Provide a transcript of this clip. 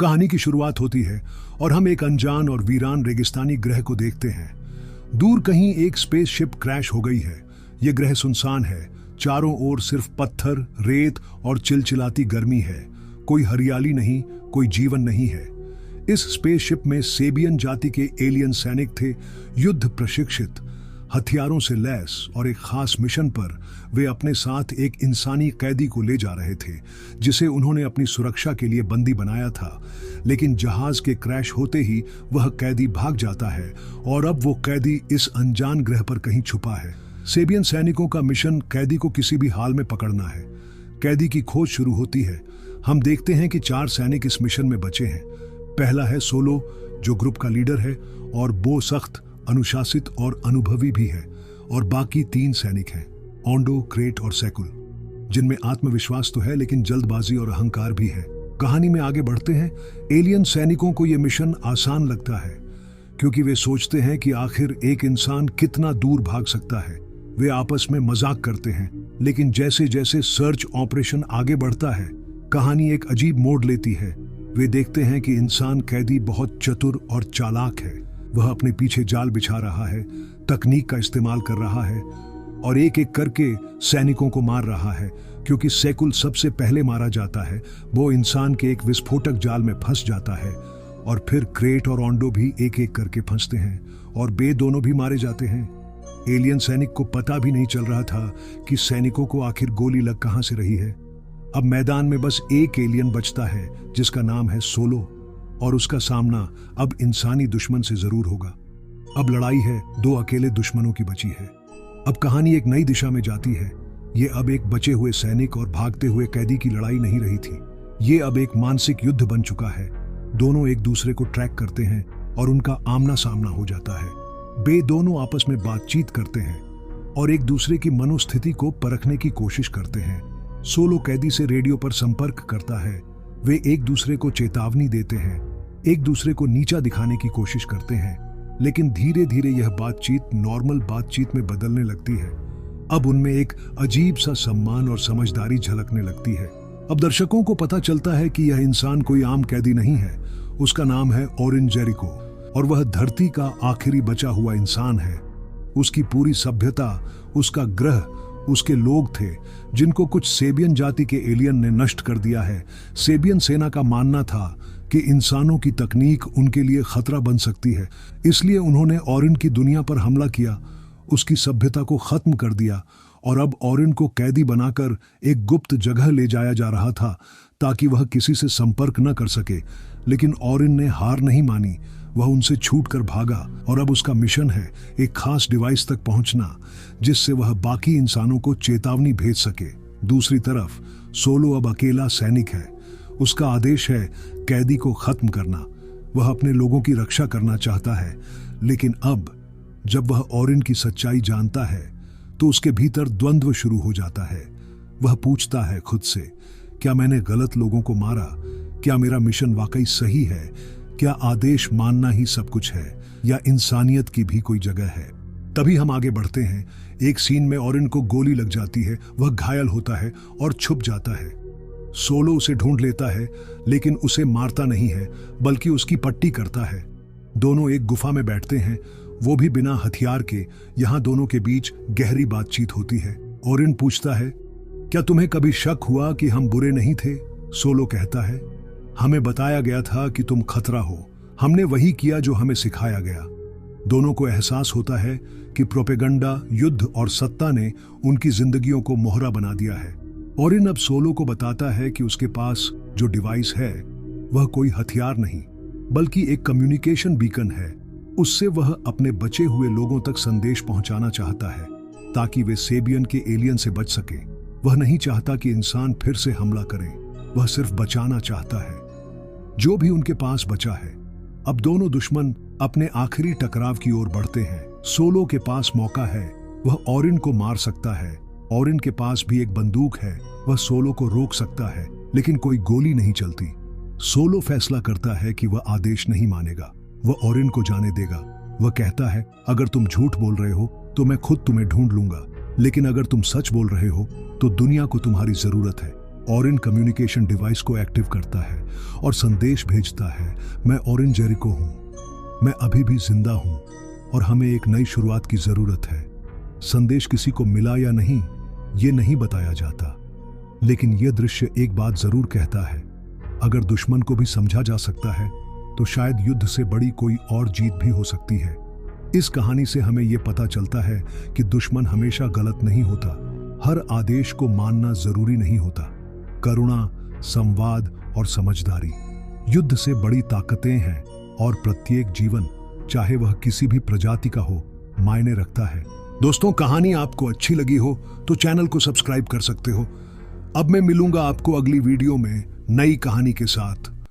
कहानी की शुरुआत होती है और हम एक अनजान और वीरान रेगिस्तानी ग्रह को देखते हैं। दूर कहीं एक स्पेसशिप क्रैश हो गई है। ये ग्रह सुनसान है, चारों ओर सिर्फ पत्थर, रेत और चिलचिलाती गर्मी है। कोई हरियाली नहीं, कोई जीवन नहीं है। इस स्पेसशिप में सेबियन जाति के एलियन सैनिक थे, युद्ध प्रशिक्षित, हथियारों से लैस, और एक खास मिशन पर वे अपने साथ एक इंसानी कैदी को ले जा रहे थे जिसे उन्होंने अपनी सुरक्षा के लिए बंदी बनाया था। लेकिन जहाज के क्रैश होते ही वह कैदी भाग जाता है और अब वो कैदी इस अनजान ग्रह पर कहीं छुपा है। सेबियन सैनिकों का मिशन कैदी को किसी भी हाल में पकड़ना है। कैदी की खोज शुरू होती है। हम देखते हैं कि 4 सैनिक इस मिशन में बचे हैं। पहला है सोलो, जो ग्रुप का लीडर है, और बो सख्त, अनुशासित और अनुभवी भी है, और बाकी 3 सैनिक हैं, ओंडो, क्रेट और सैकुल, जिनमें आत्मविश्वास तो है लेकिन जल्दबाजी और अहंकार भी है। कहानी में आगे बढ़ते हैं। एलियन सैनिकों को यह मिशन आसान लगता है क्योंकि वे सोचते हैं कि आखिर एक इंसान कितना दूर भाग सकता है। वे आपस में मजाक करते हैं, लेकिन जैसे जैसे सर्च ऑपरेशन आगे बढ़ता है, कहानी एक अजीब मोड़ लेती है। वे देखते हैं कि इंसान कैदी बहुत चतुर और चालाक है। वह अपने पीछे जाल बिछा रहा है, तकनीक का इस्तेमाल कर रहा है और एक एक करके सैनिकों को मार रहा है। क्योंकि सैकुल सबसे पहले मारा जाता है, वो इंसान के एक विस्फोटक जाल में फंस जाता है, और फिर क्रेट और ओंडो भी एक एक करके फंसते हैं और बे दोनों भी मारे जाते हैं। एलियन सैनिक को पता भी नहीं चल रहा था कि सैनिकों को आखिर गोली लग कहां से रही है। अब मैदान में बस एक एलियन बचता है जिसका नाम है सोलो, और उसका सामना अब इंसानी दुश्मन से जरूर होगा। अब लड़ाई है 2 अकेले दुश्मनों की बची है। अब कहानी एक नई दिशा में जाती है। ये अब एक बचे हुए सैनिक और भागते हुए कैदी की लड़ाई नहीं रही थी। ये अब एक मानसिक युद्ध बन चुका है। दोनों एक दूसरे को ट्रैक करते हैं और उनका आमना सामना हो जाता है। बे दोनों आपस में बातचीत करते हैं और एक दूसरे की मनोस्थिति को परखने की कोशिश करते हैं। सोलो कैदी से रेडियो पर संपर्क करता है। वे एक दूसरे को चेतावनी देते हैं, एक दूसरे को नीचा दिखाने की कोशिश करते हैं, लेकिन धीरे धीरे यह बातचीत नॉर्मल बातचीत में बदलने लगती है। अब उनमें एक अजीब सा सम्मान और समझदारी झलकने लगती है। अब दर्शकों को पता चलता है कि यह इंसान कोई आम कैदी नहीं है। उसका नाम है ओरिन जेरिको, और वह धरती का आखिरी बचा हुआ इंसान है। उसकी पूरी सभ्यता, उसका ग्रह, उसके लोग थे जिनको कुछ सेबियन जाति के एलियन ने नष्ट कर दिया है। सेबियन सेना का मानना था कि इंसानों की तकनीक उनके लिए खतरा बन सकती है, इसलिए उन्होंने ओरिन की दुनिया पर हमला किया, उसकी सभ्यता को खत्म कर दिया, और अब ओरिन को कैदी बनाकर एक गुप्त जगह ले जाया जा रहा था ताकि वह किसी से संपर्क न कर सके। लेकिन ओरिन ने हार नहीं मानी। वह उनसे छूटकर भागा और अब उसका मिशन है एक खास डिवाइस तक पहुंचना जिससे वह बाकी इंसानों को चेतावनी भेज सके। दूसरी तरफ सोलो अब अकेला सैनिक है। उसका आदेश है कैदी को खत्म करना। वह अपने लोगों की रक्षा करना चाहता है, लेकिन अब जब वह ओरिन की सच्चाई जानता है तो उसके भीतर द्वंद्व शुरू हो जाता है। वह पूछता है खुद से, क्या मैंने गलत लोगों को मारा? क्या मेरा मिशन वाकई सही है? क्या आदेश मानना ही सब कुछ है, या इंसानियत की भी कोई जगह है? तभी हम आगे बढ़ते हैं। एक सीन में ओरिन को गोली लग जाती है। वह घायल होता है और छुप जाता है। सोलो उसे ढूंढ लेता है, लेकिन उसे मारता नहीं है बल्कि उसकी पट्टी करता है। दोनों एक गुफा में बैठते हैं, वो भी बिना हथियार के। यहाँ दोनों के बीच गहरी बातचीत होती है। ओरिन पूछता है, क्या तुम्हें कभी शक हुआ कि हम बुरे नहीं थे? सोलो कहता है, हमें बताया गया था कि तुम खतरा हो। हमने वही किया जो हमें सिखाया गया। दोनों को एहसास होता है कि प्रोपेगंडा, युद्ध और सत्ता ने उनकी जिंदगियों को मोहरा बना दिया है। ओरिन अब सोलो को बताता है कि उसके पास जो डिवाइस है वह कोई हथियार नहीं बल्कि एक कम्युनिकेशन बीकन है। उससे वह अपने बचे हुए लोगों तक संदेश पहुंचाना चाहता है ताकि वे सेबियन के एलियन से बच सके। वह नहीं चाहता कि इंसान फिर से हमला करे, वह सिर्फ बचाना चाहता है जो भी उनके पास बचा है। अब दोनों दुश्मन अपने आखिरी टकराव की ओर बढ़ते हैं। सोलो के पास मौका है, वह ओरिन को मार सकता है। ओरिन के पास भी एक बंदूक है, वह सोलो को रोक सकता है, लेकिन कोई गोली नहीं चलती। सोलो फैसला करता है कि वह आदेश नहीं मानेगा, वह ओरिन को जाने देगा। वह कहता है, अगर तुम झूठ बोल रहे हो तो मैं खुद तुम्हें ढूंढ लूंगा, लेकिन अगर तुम सच बोल रहे हो तो दुनिया को तुम्हारी जरूरत है। ओरिन कम्युनिकेशन डिवाइस को एक्टिव करता है और संदेश भेजता है, मैं ओरिन जेरिको हूं, मैं अभी भी जिंदा हूं और हमें एक नई शुरुआत की जरूरत है। संदेश किसी को मिला या नहीं, ये नहीं बताया जाता, लेकिन यह दृश्य एक बात जरूर कहता है, अगर दुश्मन को भी समझा जा सकता है तो शायद युद्ध से बड़ी कोई और जीत भी हो सकती है। इस कहानी से हमें यह पता चलता है कि दुश्मन हमेशा गलत नहीं होता, हर आदेश को मानना जरूरी नहीं होता। करुणा, संवाद और समझदारी युद्ध से बड़ी ताकतें हैं और प्रत्येक जीवन, चाहे वह किसी भी प्रजाति का हो, मायने रखता है। दोस्तों, कहानी आपको अच्छी लगी हो तो चैनल को सब्सक्राइब कर सकते हो। अब मैं मिलूंगा आपको अगली वीडियो में नई कहानी के साथ।